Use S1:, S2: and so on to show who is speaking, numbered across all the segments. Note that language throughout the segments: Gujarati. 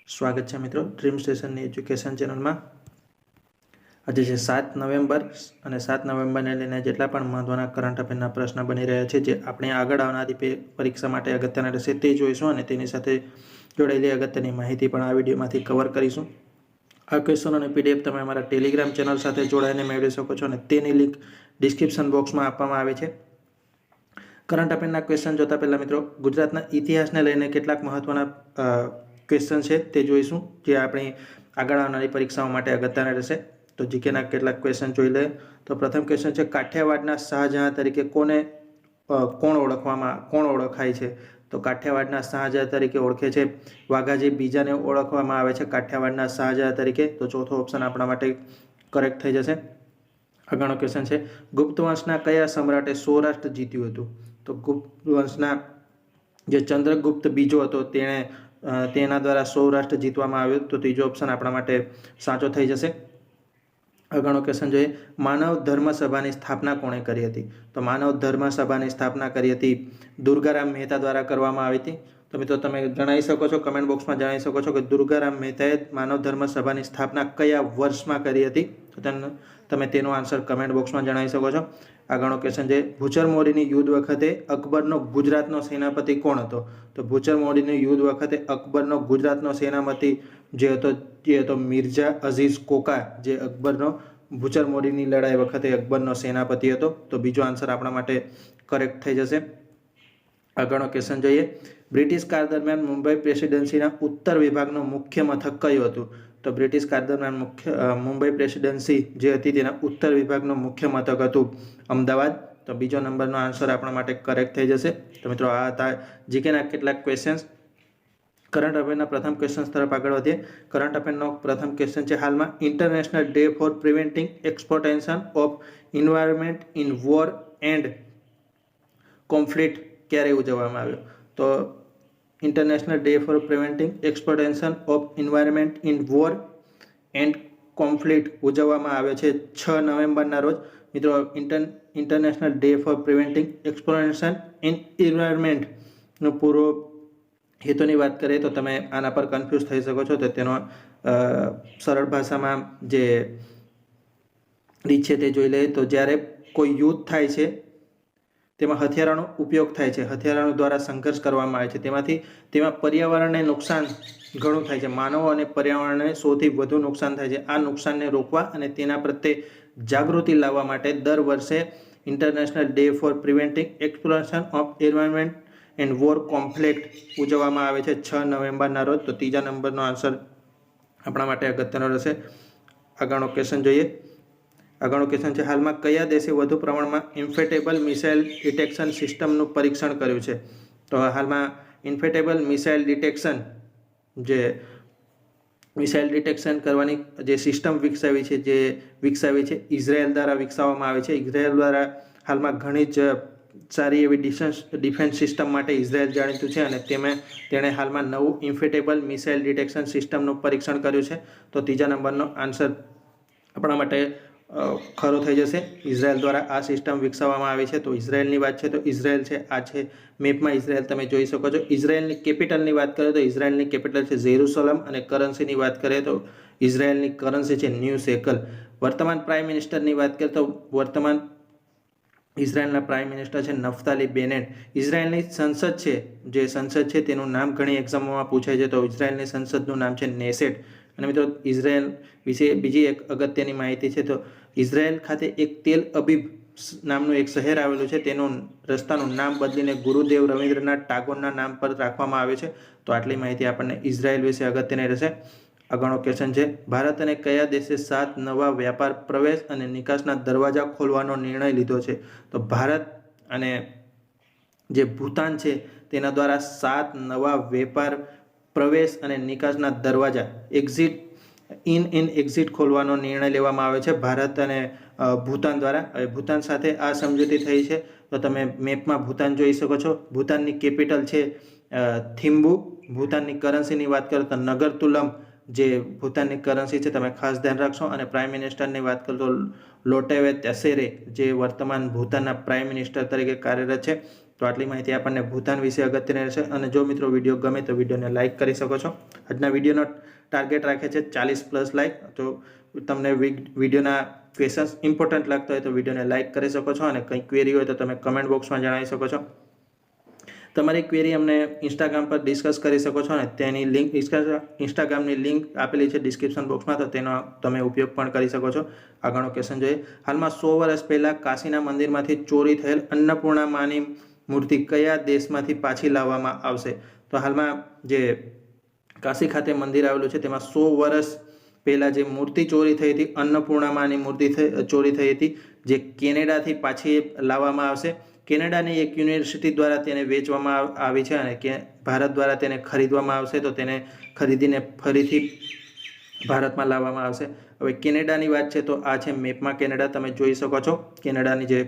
S1: સ્વાગત છે મિત્રો ડ્રીમ સ્ટેશનની એજ્યુકેશન ચેનલમાં। આજે છે 7 નવેમ્બર અને 7 નવેમ્બરને લઈને જેટલા પણ મહત્વના કરંટ અફેરના પ્રશ્ન બની રહ્યા છે, જે આપણે આગળ આવનારી પરીક્ષા માટે અગત્યના રહેશે તે જોઈશું અને તેની સાથે જોડાયેલી અગત્યની માહિતી પણ આ વિડીયોમાંથી કવર કરીશું। આ ક્વેશ્ચન અને પીડીએફ તમે અમારા ટેલિગ્રામ ચેનલ સાથે જોડાઈને મેળવી શકો છો અને તેની લિંક ડિસ્ક્રિપ્શન બોક્સમાં આપવામાં આવે છે। કરંટ અફેરના ક્વેશ્ચન જોતા પહેલા મિત્રો ગુજરાતના ઇતિહાસને લઈને કેટલાક મહત્વના ક્વેશ્ચન છે તે જોઈશું, જે આપણી આગળ આવનારી પરીક્ષાઓ માટે અગત્યના રહેશે। તો જીકેના કેટલાક ક્વેશ્ચન જોઈ લે તો પ્રથમ ક્વેશ્ચન છે, કાઠિયાવાડના શાહજહાં તરીકે કોણ ઓળખાય છે? તો કાઠિયાવાડના શાહજહાં તરીકે ઓળખે છે વાઘાજી બીજાને ઓળખવામાં આવે છે કાઠિયાવાડના શાહજહાં તરીકે। તો ચોથો ઓપ્શન આપણા માટે કરેક્ટ થઈ જશે। આગળનો ક્વેશ્ચન છે, ગુપ્ત વંશના કયા સમ્રાટે સૌરાષ્ટ્ર જીત્યું હતું? તો ગુપ્ત વંશના જે ચંદ્રગુપ્ત બીજો હતો તેના દ્વારા સૌરાષ્ટ્ર જીતવામાં આવ્યું। તો ત્રીજો ઓપ્શન આપણા માટે સાચો થઈ જશે। આગળનો ક્વેશ્ચન જોઈએ, માનવ ધર્મ સભાની સ્થાપના કોણે કરી હતી? તો માનવ ધર્મ સભાની સ્થાપના કરી હતી દુર્ગારામ મહેતા દ્વારા કરવામાં આવી હતી। તો મિત્રો તમે જણાવી શકો છો, કમેન્ટ બોક્સમાં જણાવી શકો છો કે દુર્ગારામ મહેતાએ માનવ ધર્મ સભાની સ્થાપના કયા વર્ષમાં કરી હતી? તો તમે તેનો આન્સર કમેન્ટ બોક્સમાં જણાવી શકો છો। આગળનો ક્વેશ્ચન છે, ભૂચરમોરીની યુદ્ધ વખતે અકબરનો ગુજરાતનો સેનાપતિ કોણ હતો? તો ભૂચરમોરીની યુદ્ધ વખતે અકબરનો ગુજરાતનો સેનાપતિ જે હતો મિર્ઝા અઝીઝ કોકા, જે ભૂચરમોરીની લડાઈ વખતે અકબરનો સેનાપતિ હતો। તો બીજો આન્સર આપણા માટે કરેક્ટ થઈ જશે। આગળનો ક્વેશ્ચન જોઈએ, બ્રિટિશ કાળ દરમિયાન મુંબઈ પ્રેસિડેન્સીના ઉત્તર વિભાગનું મુખ્ય મથક કયું હતું? તો બ્રિટિશ કાળ દરમિયાન મુંબઈ પ્રેસિડેન્સી જે હતી તેના ઉત્તર વિભાગનું મુખ્ય મથક હતું અમદાવાદ। તો બીજો નંબરનો આન્સર આપણા માટે કરેક્ટ થઈ જશે। તો મિત્રો આ હતા જીકેના કેટલાક ક્વેશ્ચન્સ। કરંટ અફેરના પ્રથમ ક્વેશ્ચન તરફ આગળ વધીએ। કરંટ અફેરનો પ્રથમ ક્વેશ્ચન છે, હાલમાં international day for preventing exploitation of environment in war and conflict ક્યારે ઉજવવામાં આવ્યો? તો international day for preventing exploitation of environment in war and conflict ઉજવવામાં આવ્યો છે 6 નવેમ્બરના રોજ। મિત્રો international day for preventing exploitation in એન્વાયરમેન્ટનો પૂરો હેતુની વાત કરીએ તો તમે આના પર કન્ફ્યુઝ થઈ શકો છો। તો તેનો સરળ ભાષામાં જે રીત છે તે જોઈ લઈએ તો જ્યારે કોઈ યુદ્ધ થાય છે તેમાં હથિયારોનો ઉપયોગ થાય છે, હથિયારો દ્વારા સંઘર્ષ કરવામાં આવે છે, તેમાં પર્યાવરણને નુકસાન ઘણું થાય છે, માનવો અને પર્યાવરણને સૌથી વધુ નુકસાન થાય છે। આ નુકસાનને રોકવા અને તેના પ્રત્યે જાગૃતિ લાવવા માટે દર વર્ષે international day for preventing exploitation of environment and war conflict ઉજવવામાં આવે છે 6 નવેમ્બરના રોજ। તો ત્રીજા નંબરનો આન્સર આપણા માટે અગત્યનો રહેશે। આગળનો ક્વેશ્ચન જોઈએ। આગળનો ક્વેશ્ચન છે, હાલમાં કયા દેશે વધુ પ્રમાણમાં ઇન્ફેટેબલ મિસાઇલ ડિટેક્શન સિસ્ટમનું પરીક્ષણ કર્યું છે? તો હાલમાં ઇન્ફેટેબલ મિસાઇલ ડિટેક્શન કરવાની જે સિસ્ટમ વિકસાવી છે ઇઝરાયલ દ્વારા વિકસાવવામાં આવી છે। ઇઝરાયલ દ્વારા હાલમાં ઘણી જ સારી એવી ડિફેન્સ સિસ્ટમ માટે ઇઝરાયલ જાણીતું છે અને તેણે હાલમાં નવું ઇન્ફેટેબલ મિસાઇલ ડિટેક્શન સિસ્ટમનું પરીક્ષણ કર્યું છે। તો ત્રીજા નંબરનો આન્સર આપણા માટે ખરો થઈ જશે। ઇઝરાયલ દ્વારા આ સિસ્ટમ વિકસાવવામાં આવી છે। તો ઇઝરાયલની વાત છે તો ઇઝરાયલ છે, આ છે મેપમાં ઇઝરાયલ તમે જોઈ શકો છો। ઇઝરાયલની કેપિટલની વાત કરીએ તો ઇઝરાયલની કેપિટલ છે જેરુસલમ અને કરન્સીની વાત કરીએ તો ઇઝરાયલની કરન્સી છે ન્યૂ શેકલ। વર્તમાન પ્રાઇમ મિનિસ્ટરની વાત કરીએ તો વર્તમાન ઇઝરાયલના પ્રાઇમ મિનિસ્ટર છે નફતાલી બેનેટ। ઇઝરાયલની સંસદ છે તેનું નામ ઘણી એક્ઝામોમાં પૂછાય છે, તો ઇઝરાયલની સંસદનું નામ છે નેસેટ। અને મિત્રો ઇઝરાયલ વિશે બીજી એક અગત્યની માહિતી છે, તો ઇઝરાયલ ખાતે એક તેલ અબીબ નામનું એક શહેર આવેલું છે, તેનું રસ્તાનું નામ બદલીને ગુરુદેવ રવિન્દ્રનાથ ટાગોરના નામ પર રાખવામાં આવ્યું છે। તો આટલી માહિતી આપણને ઇઝરાયલ વિશે અગત્યની રહેશે। આગળનો ક્વેશ્ચન છે, ભારત અને કયા દેશે 7 નવા વ્યાપાર પ્રવેશ અને નિકાસના દરવાજા ખોલવાનો નિર્ણય લીધો છે? તો ભારત અને જે ભૂતાન છે તેના દ્વારા 7 નવા વેપાર પ્રવેશ અને નિકાસના દરવાજા એક્ઝિટ ખોલવાનો નિર્ણય લેવામાં આવ્યો છે ભારત અને ભૂતાન દ્વારા। હવે ભૂતાન સાથે આ સમજૂતી થઈ છે તો તમે મેપમાં ભૂતાન જોઈ શકો છો। ભૂતાનની કેપિટલ છે થિમ્બુ। ભૂતાનની કરન્સીની વાત કરો તો નગરતુલમ જે ભૂતાનની કરન્સી છે, તમે ખાસ ધ્યાન રાખશો। અને પ્રાઇમ મિનિસ્ટરની વાત કરો તો લોટેવે ત્સેરે જે વર્તમાન ભૂતાનના પ્રાઇમ મિનિસ્ટર તરીકે કાર્યરત છે તો આટલી માહિતી આપણને ભૂતાન વિશે અગત્યની રહેશે. અને જો મિત્રો વિડીયો ગમે તો વિડીયોને લાઇક કરી શકો છો. આજના વિડીયોનો ટાર્ગેટ રાખે છે 40+ લાઇક. તો તમને વિડીયોના ક્વેશ્ચન્સ ઇમ્પોર્ટન્ટ લાગતા હોય તો વિડીયોને લાઇક કરી શકો છો. અને કંઈ ક્વેરી હોય તો તમે કમેન્ટ બોક્સમાં જણાવી શકો છો. તમારી ક્વેરી અમને ઇન્સ્ટાગ્રામ પર ડિસ્કસ કરી શકો છો. અને તેની લિંક ઇન્સ્ટાગ્રામની લિંક આપેલી છે ડિસ્ક્રિપ્શન બોક્સમાં, તો તેનો તમે ઉપયોગ પણ કરી શકો છો. આગળનો ક્વેશ્ચન જોઈએ. હાલમાં 100 વર્ષ પહેલાં કાશીના મંદિરમાંથી ચોરી થયેલ અન્નપૂર્ણા માની મૂર્તિ કયા દેશમાંથી પાછી લાવવામાં આવશે? તો હાલમાં જે કાશી ખાતે મંદિર આવેલું છે તેમાં 100 વર્ષ પહેલાં જે મૂર્તિ ચોરી થઈ હતી, અન્નપૂર્ણા માની મૂર્તિ ચોરી થઈ હતી, જે કેનેડાથી પાછી લાવવામાં આવશે. કેનેડાની એક યુનિવર્સિટી દ્વારા તેને વેચવામાં આવી છે અને ભારત દ્વારા તેને ખરીદવામાં આવશે. તો તેને ખરીદીને ફરીથી ભારતમાં લાવવામાં આવશે. હવે કેનેડાની વાત છે તો આ છે મેપમાં કેનેડા, તમે જોઈ શકો છો. કેનેડાની જે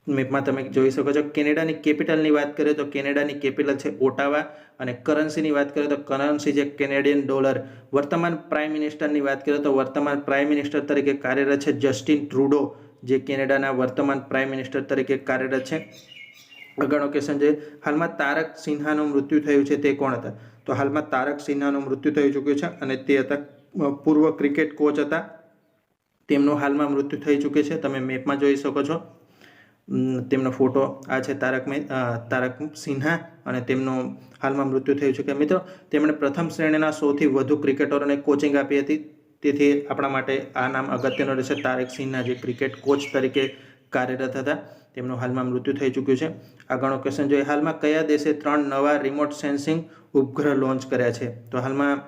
S1: મેપમાં તમે જોઈ શકો છો. કેનેડાની કેપિટલની વાત કરીએ તો કેનેડાની કેપિટલ છે ઓટાવા. અને કરન્સીની વાત કરીએ તો કરન્સી છે કેનેડિયન ડોલર. વર્તમાન પ્રાઇમ મિનિસ્ટરની વાત કરીએ તો વર્તમાન પ્રાઇમ મિનિસ્ટર તરીકે કાર્યરત છે જસ્ટિન ટ્રુડો, જે કેનેડાના વર્તમાન પ્રાઇમ મિનિસ્ટર તરીકે કાર્યરત છે. આગળનો ક્વેશ્ચન છે. હાલમાં તારક સિન્હાનું મૃત્યુ થયું છે તે કોણ હતા? તો હાલમાં તારક સિન્હાનું મૃત્યુ થઈ ચૂક્યું છે અને તે હતા પૂર્વ ક્રિકેટ કોચ હતા. તેમનું હાલમાં મૃત્યુ થઈ ચૂક્યું છે. તમે મેપમાં જોઈ શકો છો. તેમનો ફોટો આ છે તારક સિન્હા, અને તેમનું હાલમાં મૃત્યુ થયું છે. કે મિત્રો તેમણે પ્રથમ શ્રેણીના સૌથી વધુ ક્રિકેટરોને કોચિંગ આપી હતી. તેથી આપણા માટે આ નામ અગત્યનું રહેશે. તારક સિન્હા જે ક્રિકેટ કોચ તરીકે કાર્યરત હતા, તેમનું હાલમાં મૃત્યુ થઈ ચૂક્યું છે. આગળનો ક્વેશ્ચન જોઈએ. હાલમાં કયા દેશે 3 નવા રિમોટ સેન્સિંગ ઉપગ્રહ લોન્ચ કર્યા છે? તો હાલમાં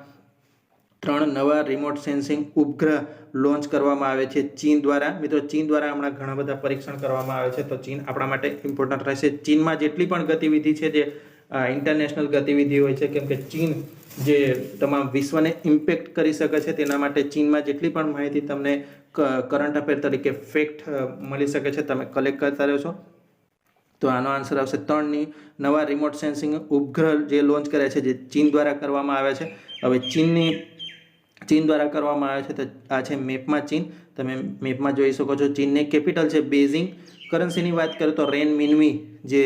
S1: 3 નવા રિમોટ સેન્સિંગ ઉપગ્રહ લોન્ચ કરવામાં આવે છે ચીન દ્વારા. મિત્રો ચીન દ્વારા હમણાં ઘણા બધા પરીક્ષણ કરવામાં આવે છે, તો ચીન આપણા માટે ઇમ્પોર્ટન્ટ રહેશે. ચીનમાં જેટલી પણ ગતિવિધિ છે, જે ઇન્ટરનેશનલ ગતિવિધિ હોય છે, કેમ કે ચીન જે તમામ વિશ્વને ઇમ્પેક્ટ કરી શકે છે, તેના માટે ચીનમાં જેટલી પણ માહિતી તમને કરંટ અફેર તરીકે ફેક્ટ મળી શકે છે, તમે કલેક્ટ કરતા રહો છો. તો આનો આન્સર આવશે 3 નવા રિમોટ સેન્સિંગ ઉપગ્રહ જે લોન્ચ કર્યા છે, જે ચીન દ્વારા કરવામાં આવ્યા છે. હવે ચીન દ્વારા કરવામાં આવે છે તો આ છે મેપમાં ચીન, તમે મેપમાં જોઈ શકો છો. ચીનની કેપિટલ છે બેઇઝિંગ. કરન્સીની વાત કરીએ તો રેન મિન્વી જે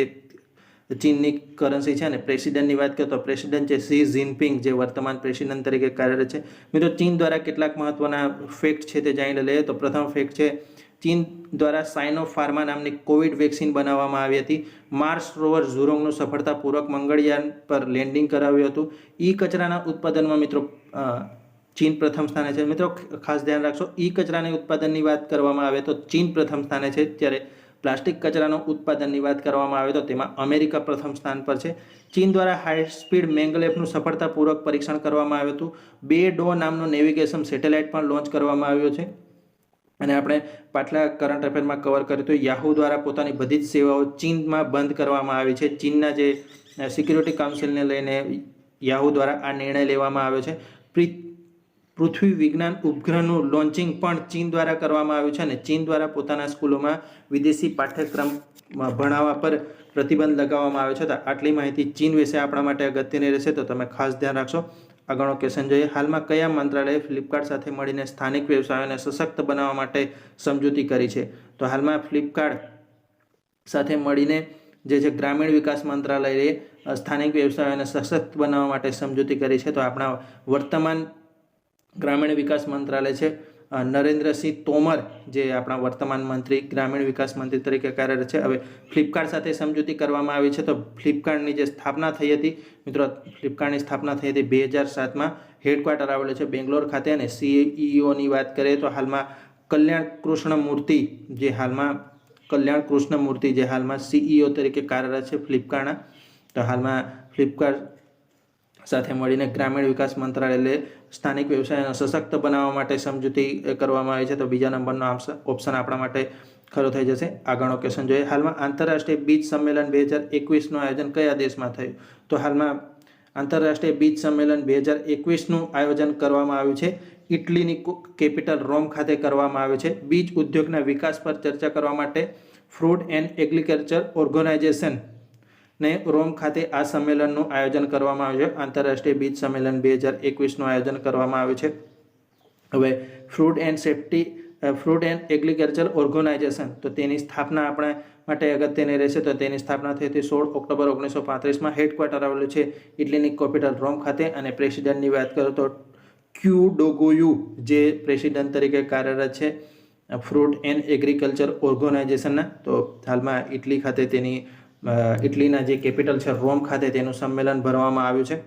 S1: ચીનની કરન્સી છે. અને પ્રેસિડેન્ટની વાત કરીએ તો પ્રેસિડેન્ટ છે શી જિનપિંગ, જે વર્તમાન પ્રેસિડેન્ટ તરીકે કાર્યરત છે. મિત્રો ચીન દ્વારા કેટલાક મહત્વના ફેક્ટ છે તે જાણી લઈએ. તો પ્રથમ ફેક્ટ છે, ચીન દ્વારા સાઇનોફાર્મા નામની કોવિડ વેક્સિન બનાવવામાં આવી હતી. માર્સ રોવર ઝુરોંગનું સફળતાપૂર્વક મંગળયાન પર લેન્ડિંગ કરાવ્યું હતું. ઈ કચરાના ઉત્પાદનમાં મિત્રો ચીન પ્રથમ સ્થાને છે. મિત્રો ખાસ ધ્યાન રાખશો, ઈ કચરાની ઉત્પાદનની વાત કરવામાં આવે તો ચીન પ્રથમ સ્થાને છે, જ્યારે પ્લાસ્ટિક કચરાનો ઉત્પાદનની વાત કરવામાં આવે તો તેમાં અમેરિકા પ્રથમ સ્થાન પર છે. ચીન દ્વારા હાઈ સ્પીડ મેંગલેફનું સફળતાપૂર્વક પરીક્ષણ કરવામાં આવ્યું હતું. બેડો નામનું નેવિગેશન સેટેલાઇટ પણ લોન્ચ કરવામાં આવ્યો છે. અને આપણે પાછલા કરંટ અફેરમાં કવર કર્યું હતું, યાહુ દ્વારા પોતાની બધી જ સેવાઓ ચીનમાં બંધ કરવામાં આવી છે. ચીનના જે સિક્યુરિટી કાઉન્સિલને લઈને યાહુ દ્વારા આ નિર્ણય લેવામાં આવ્યો છે. પૃથ્વી વિજ્ઞાન ઉપગ્રહનું લોન્ચિંગ પણ ચીન દ્વારા કરવામાં આવ્યું છે. અને ચીન દ્વારા પોતાના સ્કૂલોમાં વિદેશી પાઠ્યક્રમ ભણાવવા પર પ્રતિબંધ લગાવવામાં આવ્યો છે. તો આટલી માહિતી ચીન વિશે આપણા માટે અગત્યની રહેશે, તો તમે ખાસ ધ્યાન રાખશો. આગળનો ક્વેશ્ચન જોઈએ. હાલમાં કયા મંત્રાલયે ફ્લિપકાર્ટ સાથે મળીને સ્થાનિક વ્યવસાયોને સશક્ત બનાવવા માટે સમજૂતી કરી છે? તો હાલમાં ફ્લિપકાર્ટ સાથે મળીને જે છે ગ્રામીણ વિકાસ મંત્રાલયે સ્થાનિક વ્યવસાયોને સશક્ત બનાવવા માટે સમજૂતી કરી છે. તો આપણા વર્તમાન ગ્રામીણ વિકાસ મંત્રાલય છે નરેન્દ્રસિંહ તોમર, જે આપણા વર્તમાન મંત્રી ગ્રામીણ વિકાસ મંત્રી તરીકે કાર્યરત છે. હવે ફ્લિપકાર્ટ સાથે સમજૂતી કરવામાં આવી છે. તો ફ્લિપકાર્ટની જે સ્થાપના થઈ હતી મિત્રો, ફ્લિપકાર્ટની સ્થાપના થઈ હતી 2007માં. હેડક્વાર્ટર આવેલો છે બેંગ્લોર ખાતે. અને સીઈઓની વાત કરીએ તો હાલમાં કલ્યાણ કૃષ્ણમૂર્તિ જે હાલમાં સીઈઓ તરીકે કાર્યરત છે ફ્લિપકાર્ટના. તો હાલમાં ફ્લિપકાર્ટ સાથે મળીને ગ્રામીણ વિકાસ મંત્રાલયે સ્થાનિક વ્યવસાયને સશક્ત બનાવવા માટે સમજૂતી કરવામાં આવી છે. તો બીજા નંબરનો ઓપ્શન આપણા માટે ખરો થઈ જશે. આગળનો ક્વેશ્ચન જોઈએ. હાલમાં આંતરરાષ્ટ્રીય બીજ સંમેલન 2021નું આયોજન કયા દેશમાં થયું? તો હાલમાં આંતરરાષ્ટ્રીય બીજ સંમેલન 2021નું આયોજન કરવામાં આવ્યું છે ઇટલીની કેપિટલ રોમ ખાતે કરવામાં આવ્યું છે. બીજ ઉદ્યોગના વિકાસ પર ચર્ચા કરવા માટે ફ્રૂટ એન્ડ એગ્રીકલ્ચર ઓર્ગેનાઇઝેશન ને રોમ ખાતે આ સંમેલનનું આયોજન કરવામાં આવ્યું છે. આંતરરાષ્ટ્રીય બીજ સંમેલન 2021નું આયોજન કરવામાં આવ્યું છે. હવે fruit and safety fruit and agriculture organisation, તો તેની સ્થાપના આપણા માટે અગત્યની રહેશે. તો તેની સ્થાપના થઈ હતી 16 ઓક્ટોબર 1935માં. હેડક્વાર્ટર આવેલું છે ઇટલીની કેપિટલ રોમ ખાતે. અને પ્રેસિડેન્ટની વાત કરું તો ક્યુડોગોયુ જે પ્રેસિડેન્ટ તરીકે કાર્યરત છે ફ્રૂટ એન્ડ એગ્રીકલ્ચર ઓર્ગેનાઇઝેશનના. તો હાલમાં ઇટલી ખાતે તેની ઇટલીના જે કેપિટલ છે રોમ ખાતે તેનું સંમેલન ભરવામાં આવ્યું છે.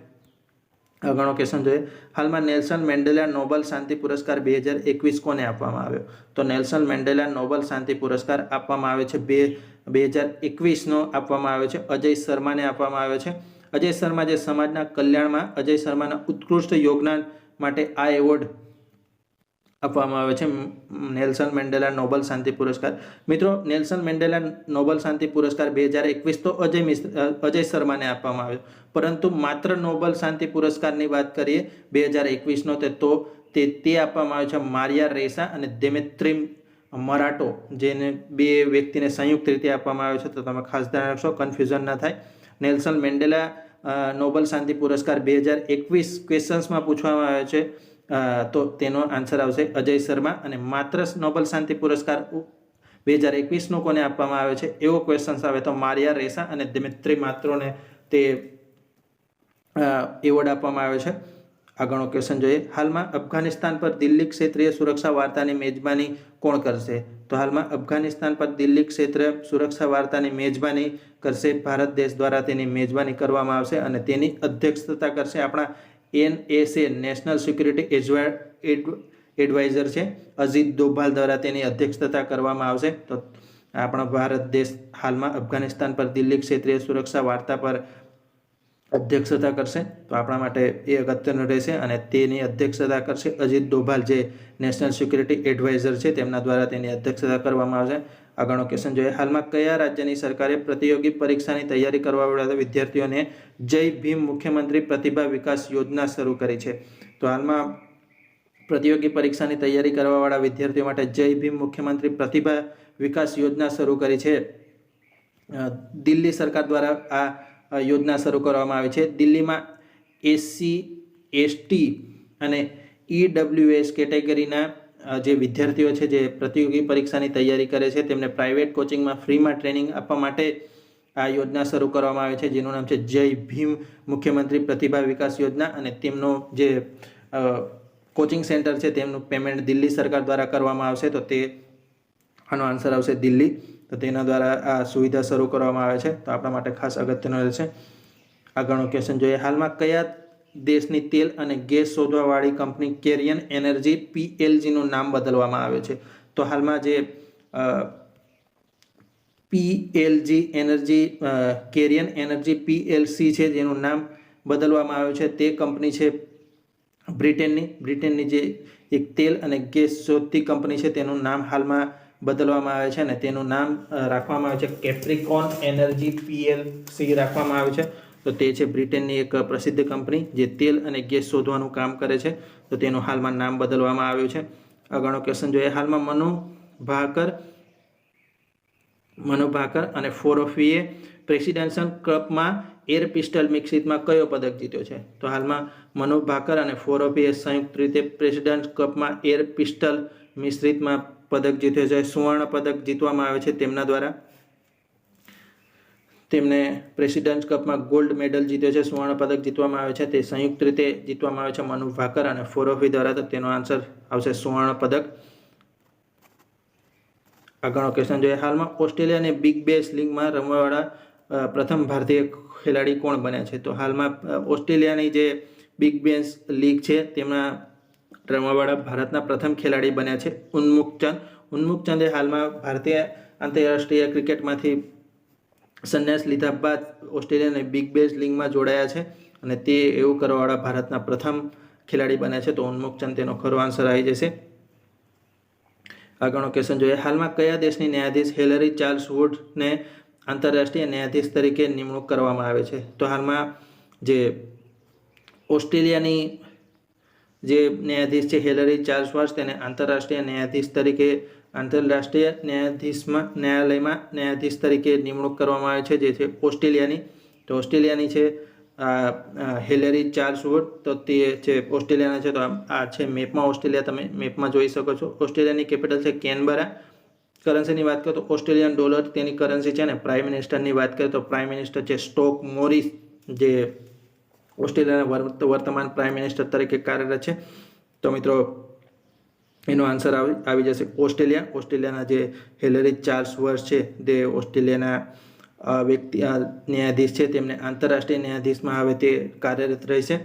S1: આગળનો ક્વેશ્ચન જોઈએ. હાલમાં નેલ્સન મેન્ડેલા નોબેલ શાંતિ પુરસ્કાર 2021 કોને આપવામાં આવ્યો? તો નેલ્સન મેન્ડેલા નોબેલ શાંતિ પુરસ્કાર આપવામાં આવે છે 2021નો આપવામાં આવ્યો છે અજય શર્માને આપવામાં આવ્યો છે. અજય શર્મા જે સમાજના કલ્યાણમાં અજય શર્માના ઉત્કૃષ્ટ યોગદાન માટે આ એવોર્ડ આપવામાં આવે છે, નેલ્સન મેન્ડેલા નોબેલ શાંતિ પુરસ્કાર. મિત્રો, નેલ્સન મેન્ડેલા નોબેલ શાંતિ પુરસ્કાર 2021 તો અજય શર્માને આપવામાં આવ્યો, પરંતુ માત્ર નોબેલ શાંતિ પુરસ્કારની વાત કરીએ 2021નો તો તે આપવામાં આવ્યો છે મારિયા રેસા અને દેમેત્રી મરાટો, જેને બે વ્યક્તિને સંયુક્ત રીતે આપવામાં આવ્યો છે. તો તમે ખાસ ધ્યાન રાખશો, કન્ફ્યુઝન ના થાય. નેલ્સન મેન્ડેલા નોબેલ શાંતિ પુરસ્કાર 2021 ક્વેશ્ચન્સમાં પૂછવામાં આવ્યો છે, તો તેનો આન્સર આવશે અજય શર્મા. અને માત્ર નોબેલ શાંતિ પુરસ્કાર 2021નો કોને આપવામાં આવે છે એવો ક્વેશ્ચન આવે તો મારિયા રેસા અને દિમિત્રી માત્રોને તે એવોર્ડ આપવામાં આવ્યો છે. આગળનો ક્વેશ્ચન જોઈએ. હાલમાં અફઘાનિસ્તાન પર દિલ્હી ક્ષેત્રીય સુરક્ષા વાર્તાની મેજબાની કોણ કરશે? તો હાલમાં અફઘાનિસ્તાન પર દિલ્હી ક્ષેત્રીય સુરક્ષા વાર્તાની મેજબાની કરશે ભારત દેશ દ્વારા તેની મેજબાની કરવામાં આવશે અને તેની અધ્યક્ષતા કરશે આપણા NSA નેશનલ સિક્યુરિટી એડવાઇઝર છે અજીત દોભાલ દ્વારા તેની અધ્યક્ષતા કરવામાં આવશે. તો આપણા ભારત દેશ હાલમાં અફઘાનિસ્તાન પર દિલ્હી ક્ષેત્રીય સુરક્ષા વાર્તા પર અધ્યક્ષતા કરશે, તો આપણા માટે એ અગત્યનું રહેશે. અને તેની અધ્યક્ષતા કરશે અજીત દોભાલ જે નેશનલ સિક્યુરિટી એડવાઇઝર છે તેમના દ્વારા તેની અધ્યક્ષતા કરવામાં આવશે. આગળનો ક્વેશ્ચન જોઈએ. હાલમાં કયા રાજ્યની સરકારે પ્રતિયોગી પરીક્ષાની તૈયારી કરવા વાળા વિદ્યાર્થીઓને જય ભીમ મુખ્યમંત્રી પ્રતિભા વિકાસ યોજના શરૂ કરી છે? તો હાલમાં પ્રતિયોગી પરીક્ષાની તૈયારી કરવા વાળા વિદ્યાર્થીઓ માટે જય ભીમ મુખ્યમંત્રી પ્રતિભા વિકાસ યોજના શરૂ કરી છે. દિલ્હી સરકાર દ્વારા આ યોજના શરૂ કરવામાં આવી છે. દિલ્હીમાં SC ST અને EWS કેટેગરીના જે વિદ્યાર્થીઓ છે જે પ્રતિયોગી પરીક્ષાની તૈયારી કરે છે તેમને પ્રાઇવેટ કોચિંગમાં ફ્રીમાં ટ્રેનિંગ આપવા માટે આ યોજના શરૂ કરવામાં આવી છે, જેનું નામ છે જય ભીમ મુખ્યમંત્રી પ્રતિભા વિકાસ યોજના. અને તેમનો જે કોચિંગ સેન્ટર છે તેમનું પેમેન્ટ દિલ્હી સરકાર દ્વારા કરવામાં આવશે. તો તે આનો આન્સર આવશે દિલ્હી. તો તેના દ્વારા આ સુવિધા શરૂ કરવામાં આવે છે, તો આપણા માટે ખાસ અગત્યનો રહેશે. આગળનો ક્વેશ્ચન જોઈએ. હાલમાં કયા દેશની તેલ અને ગેસ શોધવાવાળી કંપની કેરિયન એનર્જી PLCનું નામ બદલવામાં આવ્યું છે? તો હાલમાં જે PLG એનર્જી કેરિયન એનર્જી PLC છે જેનું નામ બદલવામાં આવ્યું છે તે કંપની છે બ્રિટનની જે એક તેલ અને ગેસ શોધતી કંપની છે તેનું નામ હાલમાં બદલવામાં આવે છે અને તેનું નામ રાખવામાં આવે છે કેપ્રિકોન એનર્જી PLC રાખવામાં આવે છે. તો તે છે બ્રિટનની એક પ્રસિદ્ધ કંપની જે તેલ અને ગેસ શોધવાનું કામ કરે છે, તો તેનું હાલમાં નામ બદલવામાં આવ્યું છે. આગળનો ક્વેશ્ચન જોઈએ. હાલમાં મનુ ભાકર અને ફોરફીએ પ્રેસિડેન્શિયલ કપમાં એર પિસ્ટલ મિશ્રિતમાં કયો પદક જીત્યો છે? તો હાલમાં મનુ ભાકર અને ફોરફીએ સંયુક્ત રીતે પ્રેસિડેન્ટ કપમાં એર પિસ્ટલ મિશ્રિતમાં પદક જીત્યો છે. સુવર્ણ પદક જીતવામાં આવે છે તેમના દ્વારા. તેમને પ્રેસિડેન્ટ કપમાં ગોલ્ડ મેડલ જીત્યો છે, સુવર્ણ પદક જીતવામાં આવે છે. તે સંયુક્ત રીતે જીતવામાં આવે છે મનુ ભાકર અને ફોરફી દ્વારા. તો તેનો આન્સર આવશે સુવર્ણ પદક. આગળનો ક્વેશ્ચન જોઈએ. હાલમાં ઓસ્ટ્રેલિયાની બિગ બેશ લીગમાં રમવાવાળા પ્રથમ ભારતીય ખેલાડી કોણ બન્યા છે? તો હાલમાં ઓસ્ટ્રેલિયાની જે બિગ બેશ લીગ છે તેમાં રમવાવાળા ભારતના પ્રથમ ખેલાડી બન્યા છે ઉન્મુક ચંદે હાલમાં ભારતીય આંતરરાષ્ટ્રીય ક્રિકેટમાંથી સંન્યાસ લીધા બાદ ઓસ્ટ્રેલિયાની બિગ બેશ લીગમાં જોડાયા છે અને તે એવું કરવાવાળા ભારતના પ્રથમ ખેલાડી બન્યા છે. તો ઉન્મુક ચંદ તેનો ખરો આન્સર આવી જશે. આગળનો ક્વેશ્ચન જોઈએ. હાલમાં કયા દેશની ન્યાયાધીશ હેલરી ચાર્લ્સ વુડને આંતરરાષ્ટ્રીય ન્યાયાધીશ તરીકે નિમણૂક કરવામાં આવે છે? તો હાલમાં જે ઓસ્ટ્રેલિયાની જે ન્યાયાધીશ છે હેલરી ચાર્લ્સ વુડ તેને આંતરરાષ્ટ્રીય ન્યાયાધીશ તરીકે આંતરરાષ્ટ્રીય ન્યાયાલયમાં ન્યાયાધીશ તરીકે નિમણૂક કરવામાં આવે છે, જે છે ઓસ્ટ્રેલિયાની. તો ઓસ્ટ્રેલિયાની છે હિલેરી ચાર્લ્સ વુડ, તો તે છે ઓસ્ટ્રેલિયાના છે. તો આ છે મેપમાં ઓસ્ટ્રેલિયા, તમે મેપમાં જોઈ શકો છો. ઓસ્ટ્રેલિયાની કેપિટલ છે કેનબરા. કરન્સીની વાત કરીએ તો ઓસ્ટ્રેલિયન ડોલર તેની કરન્સી છે ને. પ્રાઇમ મિનિસ્ટરની વાત કરીએ તો પ્રાઇમ મિનિસ્ટર છે સ્કોટ મોરિસ, જે ઓસ્ટ્રેલિયાના વર્તમાન પ્રાઇમ મિનિસ્ટર તરીકે કાર્યરત છે. તો મિત્રો એનો આન્સર આવી જશે ઓસ્ટ્રેલિયા. ઓસ્ટ્રેલિયાના જે હિલેરી ચાર્લ્સ વુડ છે તે ઓસ્ટ્રેલિયાના ન્યાયાધીશ છે, તેમને આંતરરાષ્ટ્રીય ન્યાયાધીશમાં હવે તે કાર્યરત રહેશે.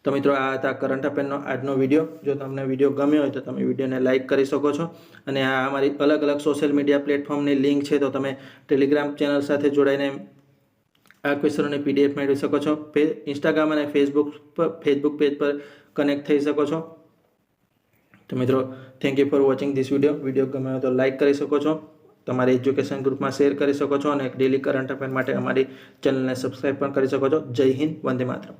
S1: તો મિત્રો આ હતા કરંટ અફેરનો આજનો વિડીયો. જો તમને વિડીયો ગમ્યો હોય તો તમે વિડીયોને લાઇક કરી શકો છો. અને આ અમારી અલગ અલગ સોશિયલ મીડિયા પ્લેટફોર્મની લિંક છે, તો તમે ટેલિગ્રામ ચેનલ સાથે જોડાઈને આ ક્વેશ્ચનોની PDF મેળવી શકો છો. ઇન્સ્ટાગ્રામ અને ફેસબુક પેજ પર કનેક્ટ થઈ શકો છો. તો મિત્રો thank you for watching this video ગમ્યો હોય તો લાઇક કરી શકો છો, તમારી એજ્યુકેશન ગ્રુપમાં શેર કરી શકો છો અને ડેલી કરંટ અફેર માટે અમારી ચેનલને સબસ્ક્રાઈબ પણ કરી શકો છો. જય હિન્દ, વંદે માતરમ.